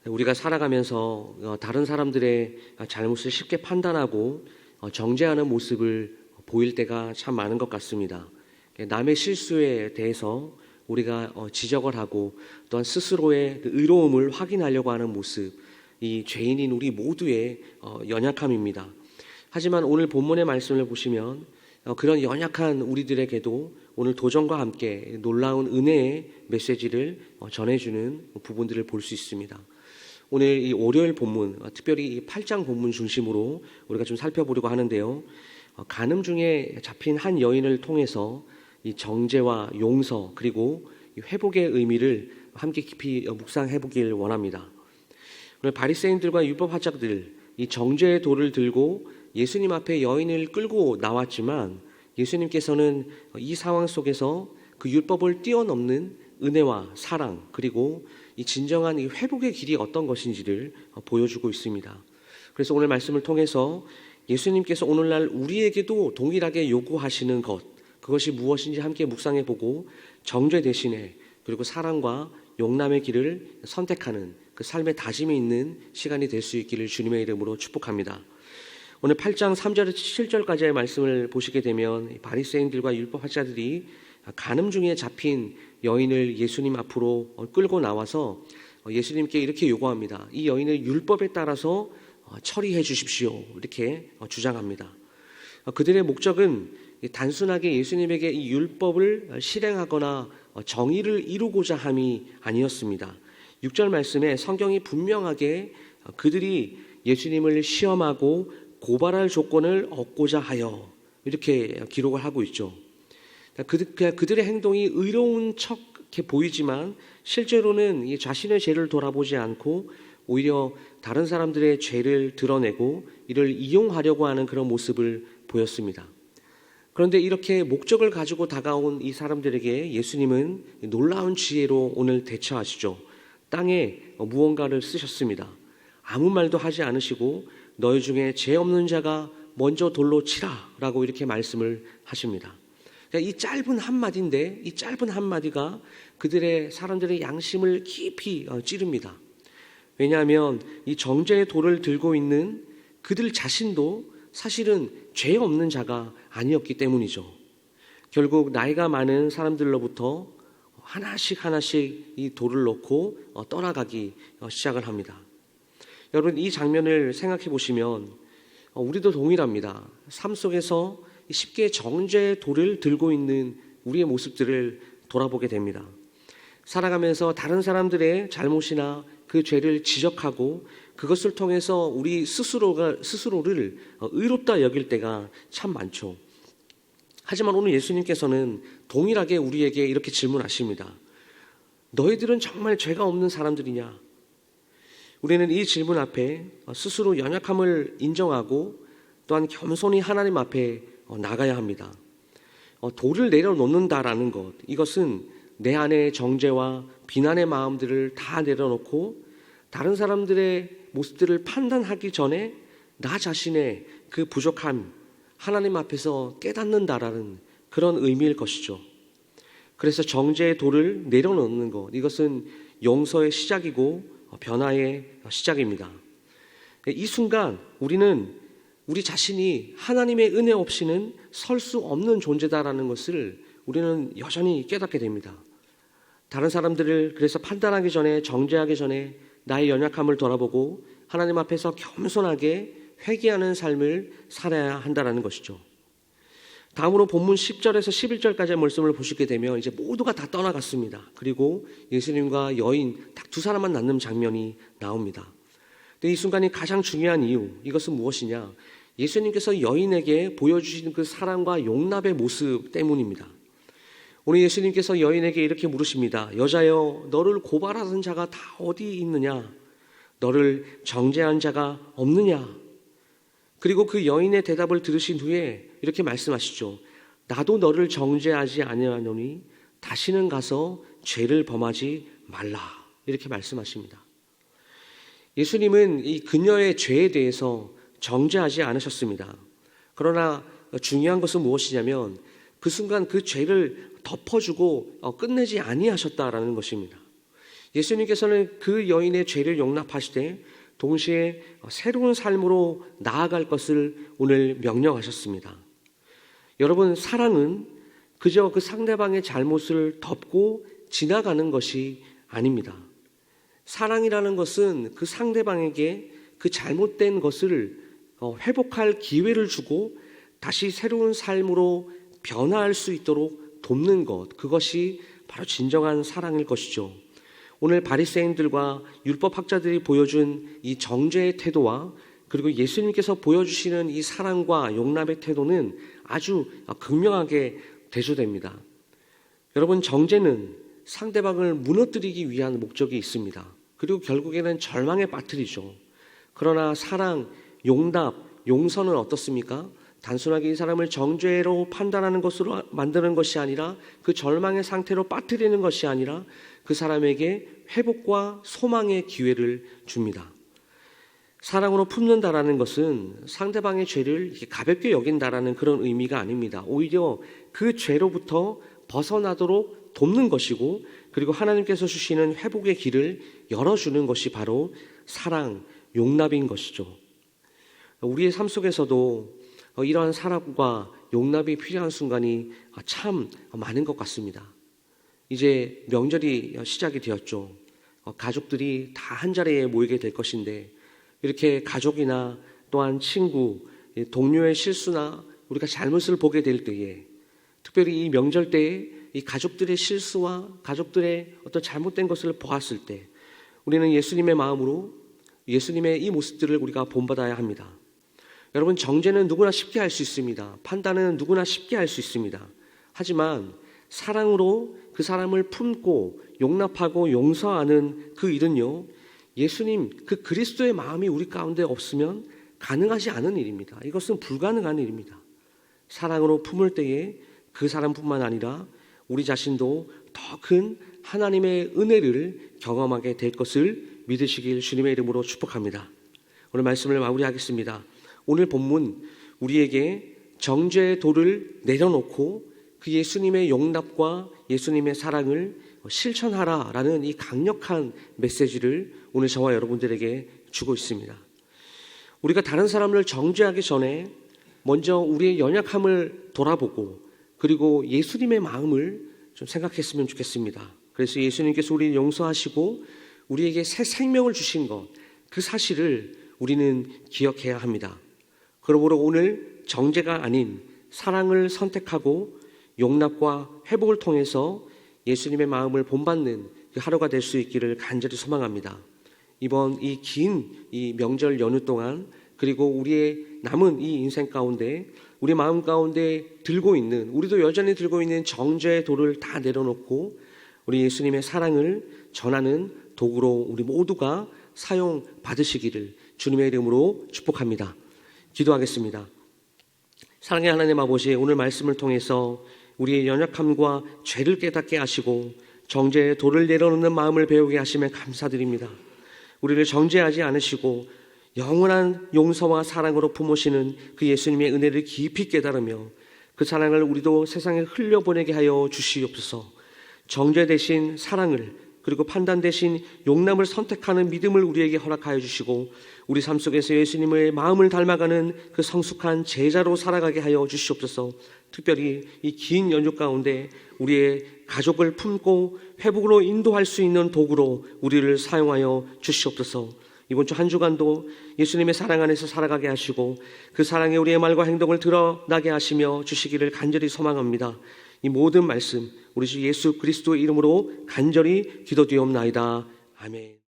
우리가 살아가면서 다른 사람들의 잘못을 쉽게 판단하고 정죄하는 모습을 보일 때가 참 많은 것 같습니다. 남의 실수에 대해서 우리가 지적을 하고 또한 스스로의 그 의로움을 확인하려고 하는 모습, 이 죄인인 우리 모두의 연약함입니다. 하지만 오늘 본문의 말씀을 보시면 그런 연약한 우리들에게도 오늘 도전과 함께 놀라운 은혜의 메시지를 전해주는 부분들을 볼 수 있습니다. 오늘 이 월요일 본문, 특별히 이 8장 본문 중심으로 우리가 좀 살펴보려고 하는데요. 간음 중에 잡힌 한 여인을 통해서 이 정죄와 용서 그리고 회복의 의미를 함께 깊이 묵상해 보길 원합니다. 오늘 바리새인들과 율법학자들, 이 정죄의 돌을 들고 예수님 앞에 여인을 끌고 나왔지만 예수님께서는 이 상황 속에서 그 율법을 뛰어넘는 은혜와 사랑 그리고 이 진정한 이 회복의 길이 어떤 것인지를 보여주고 있습니다. 그래서 오늘 말씀을 통해서 예수님께서 오늘날 우리에게도 동일하게 요구하시는 것, 그것이 무엇인지 함께 묵상해 보고 정죄 대신에 그리고 사랑과 용남의 길을 선택하는 그 삶의 다짐이 있는 시간이 될 수 있기를 주님의 이름으로 축복합니다. 오늘 8장 3절에서 7절까지의 말씀을 보시게 되면 바리새인들과 율법학자들이 간음 중에 잡힌 여인을 예수님 앞으로 끌고 나와서 예수님께 이렇게 요구합니다. 이 여인을 율법에 따라서 처리해 주십시오. 이렇게 주장합니다. 그들의 목적은 단순하게 예수님에게 이 율법을 실행하거나 정의를 이루고자 함이 아니었습니다. 6절 말씀에 성경이 분명하게 그들이 예수님을 시험하고 고발할 조건을 얻고자 하여 이렇게 기록을 하고 있죠. 그들의 행동이 의로운 척해 보이지만 실제로는 자신의 죄를 돌아보지 않고 오히려 다른 사람들의 죄를 드러내고 이를 이용하려고 하는 그런 모습을 보였습니다. 그런데 이렇게 목적을 가지고 다가온 이 사람들에게 예수님은 놀라운 지혜로 오늘 대처하시죠. 땅에 무언가를 쓰셨습니다. 아무 말도 하지 않으시고 너희 중에 죄 없는 자가 먼저 돌로 치라 라고 이렇게 말씀을 하십니다. 이 짧은 한마디인데 이 짧은 한마디가 그들의 사람들의 양심을 깊이 찌릅니다. 왜냐하면 이 정죄의 돌을 들고 있는 그들 자신도 사실은 죄 없는 자가 아니었기 때문이죠. 결국 나이가 많은 사람들로부터 하나씩 이 돌을 놓고 떠나가기 시작을 합니다. 여러분 이 장면을 생각해 보시면 우리도 동일합니다. 삶 속에서 쉽게 정죄의 돌을 들고 있는 우리의 모습들을 돌아보게 됩니다. 살아가면서 다른 사람들의 잘못이나 그 죄를 지적하고 그것을 통해서 우리 스스로를 의롭다 여길 때가 참 많죠. 하지만 오늘 예수님께서는 동일하게 우리에게 이렇게 질문하십니다. 너희들은 정말 죄가 없는 사람들이냐? 우리는 이 질문 앞에 스스로 연약함을 인정하고 또한 겸손히 하나님 앞에 나가야 합니다. 돌을 내려놓는다라는 것, 이것은 내 안의 정죄와 비난의 마음들을 다 내려놓고 다른 사람들의 모습들을 판단하기 전에 나 자신의 그 부족함 하나님 앞에서 깨닫는다라는 그런 의미일 것이죠. 그래서 정죄의 돌을 내려놓는 것, 이것은 용서의 시작이고 변화의 시작입니다. 이 순간 우리는 우리 자신이 하나님의 은혜 없이는 설 수 없는 존재다라는 것을 우리는 여전히 깨닫게 됩니다. 다른 사람들을 그래서 판단하기 전에 정죄하기 전에 나의 연약함을 돌아보고 하나님 앞에서 겸손하게 회개하는 삶을 살아야 한다는 것이죠. 다음으로 본문 10절에서 11절까지의 말씀을 보시게 되면 이제 모두가 다 떠나갔습니다. 그리고 예수님과 여인 딱 두 사람만 남는 장면이 나옵니다. 근데 이 순간이 가장 중요한 이유, 이것은 무엇이냐? 예수님께서 여인에게 보여주신 그 사랑과 용납의 모습 때문입니다. 오늘 예수님께서 여인에게 이렇게 물으십니다. 여자여, 너를 고발하던 자가 다 어디 있느냐? 너를 정죄한 자가 없느냐? 그리고 그 여인의 대답을 들으신 후에 이렇게 말씀하시죠. 나도 너를 정죄하지 아니하노니 다시는 가서 죄를 범하지 말라. 이렇게 말씀하십니다. 예수님은 이 그녀의 죄에 대해서 정죄하지 않으셨습니다. 그러나 중요한 것은 무엇이냐면 그 순간 그 죄를 덮어주고 끝내지 아니하셨다라는 것입니다. 예수님께서는 그 여인의 죄를 용납하시되 동시에 새로운 삶으로 나아갈 것을 오늘 명령하셨습니다. 여러분, 사랑은 그저 그 상대방의 잘못을 덮고 지나가는 것이 아닙니다. 사랑이라는 것은 그 상대방에게 그 잘못된 것을 회복할 기회를 주고 다시 새로운 삶으로 변화할 수 있도록 돕는 것, 그것이 바로 진정한 사랑일 것이죠. 오늘 바리새인들과 율법학자들이 보여준 이 정죄의 태도와 그리고 예수님께서 보여주시는 이 사랑과 용납의 태도는 아주 극명하게 대조됩니다. 여러분, 정죄는 상대방을 무너뜨리기 위한 목적이 있습니다. 그리고 결국에는 절망에 빠뜨리죠. 그러나 사랑, 용납, 용서는 어떻습니까? 단순하게 이 사람을 정죄로 판단하는 것으로 만드는 것이 아니라, 그 절망의 상태로 빠뜨리는 것이 아니라 그 사람에게 회복과 소망의 기회를 줍니다. 사랑으로 품는다라는 것은 상대방의 죄를 가볍게 여긴다라는 그런 의미가 아닙니다. 오히려 그 죄로부터 벗어나도록 돕는 것이고, 그리고 하나님께서 주시는 회복의 길을 열어주는 것이 바로 사랑, 용납인 것이죠. 우리의 삶 속에서도 이러한 사랑과 용납이 필요한 순간이 참 많은 것 같습니다. 이제 명절이 시작이 되었죠. 가족들이 다 한자리에 모이게 될 것인데, 이렇게 가족이나 또한 친구, 동료의 실수나 우리가 잘못을 보게 될 때에, 특별히 이 명절 때에 이 가족들의 실수와 가족들의 어떤 잘못된 것을 보았을 때 우리는 예수님의 마음으로 예수님의 이 모습들을 우리가 본받아야 합니다. 여러분, 정죄는 누구나 쉽게 할 수 있습니다. 판단은 누구나 쉽게 할 수 있습니다. 하지만 사랑으로 그 사람을 품고 용납하고 용서하는 그 일은요, 예수님, 그 그리스도의 마음이 우리 가운데 없으면 가능하지 않은 일입니다. 이것은 불가능한 일입니다. 사랑으로 품을 때에 그 사람뿐만 아니라 우리 자신도 더 큰 하나님의 은혜를 경험하게 될 것을 믿으시길 주님의 이름으로 축복합니다. 오늘 말씀을 마무리하겠습니다. 오늘 본문, 우리에게 정죄의 돌을 내려놓고 그 예수님의 용납과 예수님의 사랑을 실천하라라는 이 강력한 메시지를 오늘 저와 여러분들에게 주고 있습니다. 우리가 다른 사람을 정죄하기 전에 먼저 우리의 연약함을 돌아보고, 그리고 예수님의 마음을 좀 생각했으면 좋겠습니다. 그래서 예수님께서 우리를 용서하시고 우리에게 새 생명을 주신 것, 그 사실을 우리는 기억해야 합니다. 그러므로 오늘 정죄가 아닌 사랑을 선택하고 용납과 회복을 통해서 예수님의 마음을 본받는 그 하루가 될 수 있기를 간절히 소망합니다. 이번 이 긴 이 명절 연휴 동안, 그리고 우리의 남은 이 인생 가운데 우리 마음 가운데 들고 있는, 우리도 여전히 들고 있는 정죄의 돌을 다 내려놓고 우리 예수님의 사랑을 전하는 도구로 우리 모두가 사용 받으시기를 주님의 이름으로 축복합니다. 기도하겠습니다. 사랑의 하나님 아버지, 오늘 말씀을 통해서 우리의 연약함과 죄를 깨닫게 하시고 정죄의 돌을 내려놓는 마음을 배우게 하심에 감사드립니다. 우리를 정죄하지 않으시고 영원한 용서와 사랑으로 품으시는 그 예수님의 은혜를 깊이 깨달으며 그 사랑을 우리도 세상에 흘려보내게 하여 주시옵소서. 정죄 대신 사랑을, 그리고 판단 대신 용납을 선택하는 믿음을 우리에게 허락하여 주시고 우리 삶 속에서 예수님의 마음을 닮아가는 그 성숙한 제자로 살아가게 하여 주시옵소서. 특별히 이 긴 연휴 가운데 우리의 가족을 품고 회복으로 인도할 수 있는 도구로 우리를 사용하여 주시옵소서. 이번 주 한 주간도 예수님의 사랑 안에서 살아가게 하시고 그 사랑에 우리의 말과 행동을 드러나게 하시며 주시기를 간절히 소망합니다. 이 모든 말씀 우리 주 예수 그리스도의 이름으로 간절히 기도드리옵나이다. 아멘.